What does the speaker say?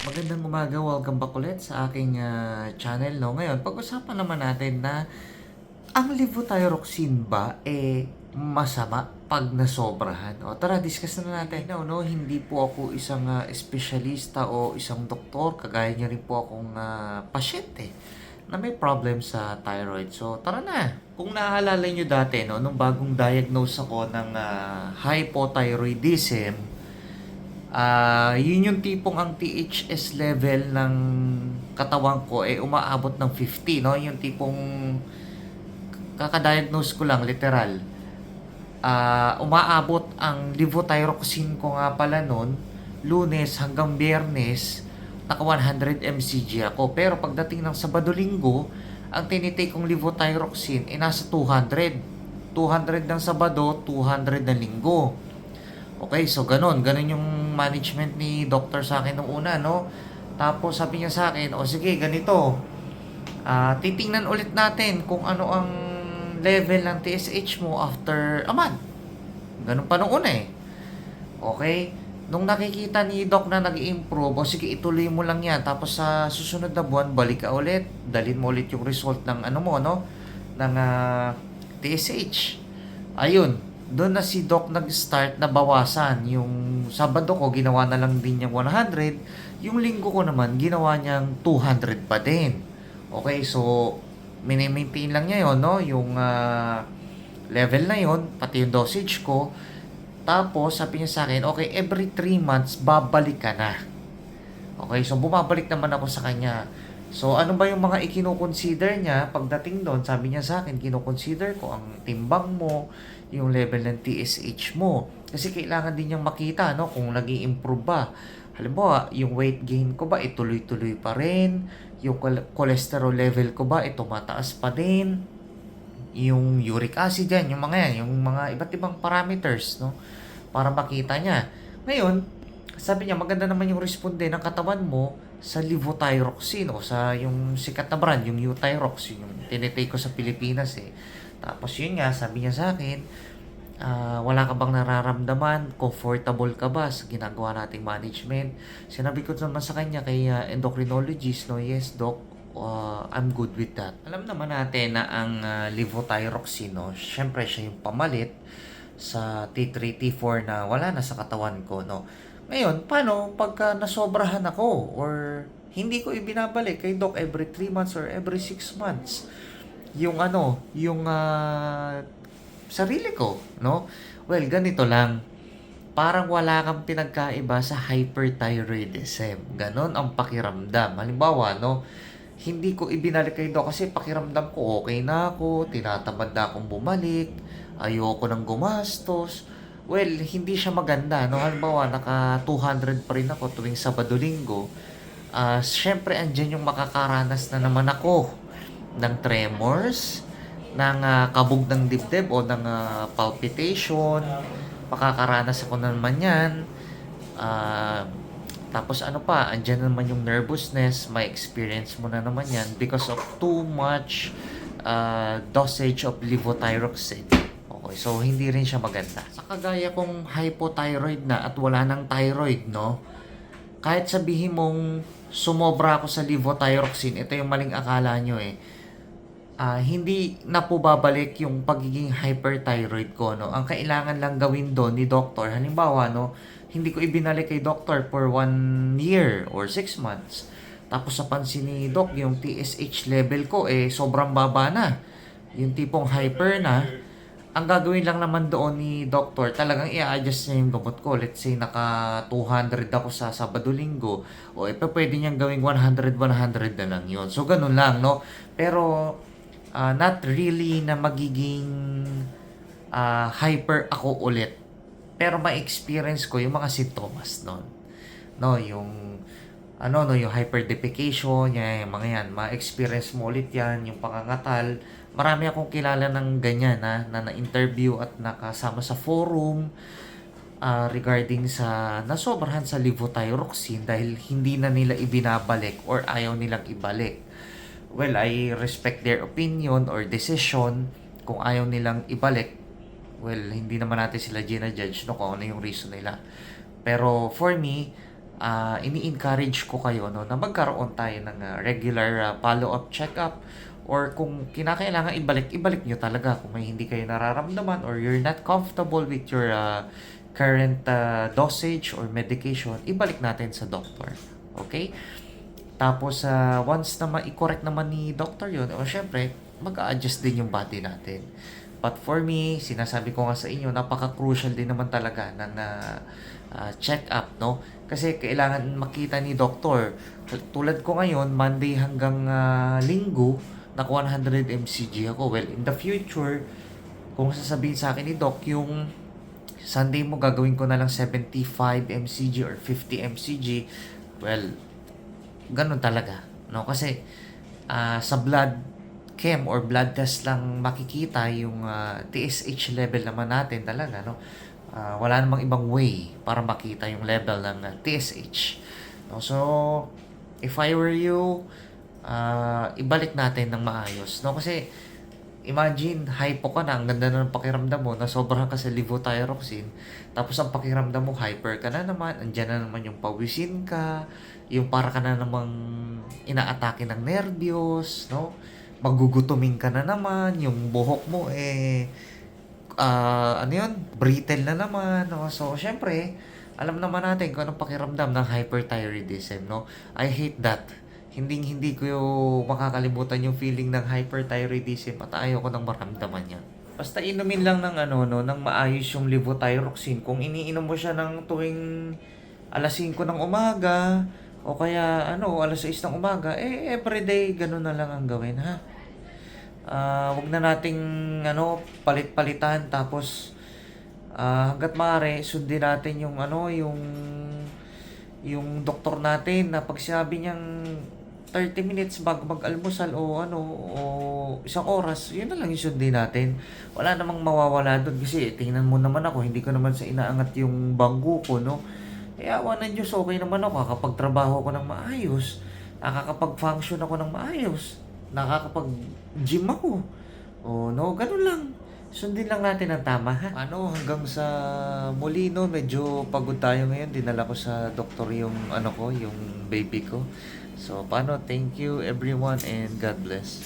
Magandang umaga, welcome back ulit sa aking channel. No? Ngayon, pag-usapan naman natin na ang levothyroxine ba masama pag nasobrahan? O tara, discuss na natin. No, hindi po ako isang espesyalista o isang doktor. Kagaya niya rin po akong pasyente na may problem sa thyroid. So tara na. Kung naaalala nyo dati, no, nung bagong diagnose ako ng hypothyroidism, yun yung tipong ang THS level ng katawan ko umaabot ng 50, no? Yung tipong kakadiagnose ko lang, literal. Umaabot ang levothyroxine ko nga pala noon, Lunes hanggang Biyernes, naka 100 mcg ako. Pero pagdating ng Sabado-Linggo, ang tinitake kong levothyroxine nasa 200. 200 ng Sabado, 200 ng Linggo. Okay, so ganun yung management ni doctor sa akin nung una, no? Tapos sabi niya sa akin, o sige, ganito. Titingnan ulit natin kung ano ang level ng TSH mo after a month. Ganun pa nung una eh. Okay? Nung nakikita ni doc na nag-improve, o sige, ituloy mo lang yan. Tapos sa susunod na buwan, balik ka ulit. Dalhin mo ulit yung result ng ano mo, no? Ng TSH. Ayun, doon na si Doc nag-start na bawasan. Yung Sabado ko, ginawa na lang din niyang 100. Yung Linggo ko naman, ginawa niyang 200 pa din. Okay, so, mini-maintain lang niya yon, no? Yung level na yon, pati yung dosage ko. Tapos, sabi niya sa akin, okay, every 3 months, babalik ka na. Okay, so bumabalik naman ako sa kanya. So, ano ba yung mga ikino-consider niya pagdating doon? Sabi niya sa akin, kino-consider ko ang timbang mo, yung level ng TSH mo. Kasi kailangan din niyang makita, no, kung nag improve ba. Halimbawa, yung weight gain ko ba, ituloy-tuloy pa rin? Yung cholesterol level ko ba, tumataas pa din? Yung uric acid yan, yung mga yan, yung mga iba't ibang parameters, no? Para makita niya. Ngayon, sabi niya, maganda naman yung responde ng katawan mo sa levothyroxine o sa yung sikat na brand, yung Euthyrox, yung tinitake ko sa Pilipinas eh. Tapos yun nga, sabi niya sa akin, wala ka bang nararamdaman? Comfortable ka ba sa ginagawa nating management? Sinabi ko naman sa kanya kay endocrinologist, no, yes doc, I'm good with that. Alam naman natin na ang levothyroxine, no, syempre siya yung pamalit sa T3, T4 na wala na sa katawan ko, no. Ngayon, paano pagka nasobrahan ako or hindi ko ibinabalik kay doc every 3 months or every 6 months? Yung ano, yung sarili ko, no? Well, ganito lang. Parang wala kang pinagkaiba sa hyperthyroidism. Ganon ang pakiramdam. Halimbawa, no? Hindi ko ibinalik kay doc kasi pakiramdam ko okay na ako, tinatamad na akong bumalik, ayoko nang gumastos. Well, hindi siya maganda, no? Halimbawa, naka 200 pa rin ako tuwing Sabado-Linggo. Syempre, andyan yung makakaranas na naman ako ng tremors, ng kabog ng dibdib o ng palpitation. Makakaranas ako na naman yan. Ah, Tapos ano pa, andyan naman yung nervousness, may experience mo na naman yan because of too much dosage of levothyroxine. Okay, so hindi rin siya maganda. Sa kagaya kong hypothyroid na at wala ng thyroid, no? Kahit sabihin mong sumobra ako sa levothyroxine, ito yung maling akala nyo eh. Hindi na po babalik yung pagiging hyperthyroid ko, no? Ang kailangan lang gawin doon ni doctor, halimbawa, no, hindi ko ibinalik kay doctor for 1 year or 6 months. Tapos napansin ni doc yung TSH level ko sobrang baba na. Yung tipong hyper na. Ang gagawin lang naman doon ni doctor, talagang i-adjust niya yung gamot ko. Let's say naka 200 ako sa Sabado-Linggo, o pwede niyang gawing 100 na lang yun. So ganun lang, no? Pero not really na magiging hyper ako ulit. Pero ma-experience ko yung mga sintomas nun. No, yung ano no, yung hyperdefecation, yung mga yan, ma-experience mo ulit yan, yung pangangatal. Marami akong kilala ng ganyan na na-interview at nakasama sa forum regarding sa nasobrahan sa levothyroxine dahil hindi na nila ibinabalik or ayaw nilang ibalik. Well, I respect their opinion or decision kung ayaw nilang ibalik. Well, hindi naman natin sila gina-judge no, kung ano yung reason nila. Pero for me, ini-encourage ko kayo, no, na magkaroon tayo ng regular follow-up check-up, or kung kinakailangan ibalik nyo talaga kung may hindi kayo nararamdaman or you're not comfortable with your current dosage or medication, ibalik natin sa doctor. Okay? Tapos, once na i-correct naman ni doctor yun, o syempre, mag-a-adjust din yung body natin. But for me, sinasabi ko nga sa inyo, napaka-crucial din naman talaga ng check-up, no? Kasi kailangan makita ni doctor. Tulad ko ngayon, Monday hanggang Linggo, naka 100 mcg ako. Well, in the future, kung sasabihin sa akin ni doc, yung Sunday mo gagawin ko na lang 75 mcg or 50 mcg, well, ganun talaga, no? Kasi sa blood chem or blood test lang makikita yung TSH level naman natin talaga, no? Wala namang ibang way para makita yung level ng TSH, no? So if I were you, ibalik natin ng maayos, no? Kasi imagine, hypo ka na, ang ganda na ng pakiramdam mo, nasobrahan ka sa levothyroxine, tapos ang pakiramdam mo, hyper ka na naman, andyan na naman yung pawisin ka, yung para ka na namang inaatake ng nervyos, no? Magugutuming ka na naman, yung buhok mo ano yun, brittle na naman, no? So, syempre, alam naman natin kung anong pakiramdam ng hyperthyroidism, no? I hate that. Hindi ko makakalimutan yung feeling ng hyperthyroidism at ayaw ko nang maramdaman yan. Basta inumin lang ng ng maayos yung levothyroxine. Kung iniinom mo siya ng tuwing alas 5 ng umaga o kaya alas 6 ng umaga, everyday ganun na lang ang gawin, ha. Wag na nating palit-palitan, tapos hangga't maaari sundin natin yung doktor natin na pag sinabi niyang 30 minutes bago mag-almusal o isang oras, yun na lang yung sundin natin. Wala namang mawawala doon kasi tingnan mo naman ako, hindi ko naman sa inaangat yung bangko ko, no? Awa ng Diyos, okay naman ako, nakakapagtrabaho ko ng maayos, nakakapag-function ako ng maayos, nakakapag-gym ako. No, ganun lang. Sundin lang natin ang tama, ha? Hanggang sa muli, no? Medyo pagod tayo ngayon. Dinala ko sa doktor yung yung baby ko. So, thank you everyone and God bless.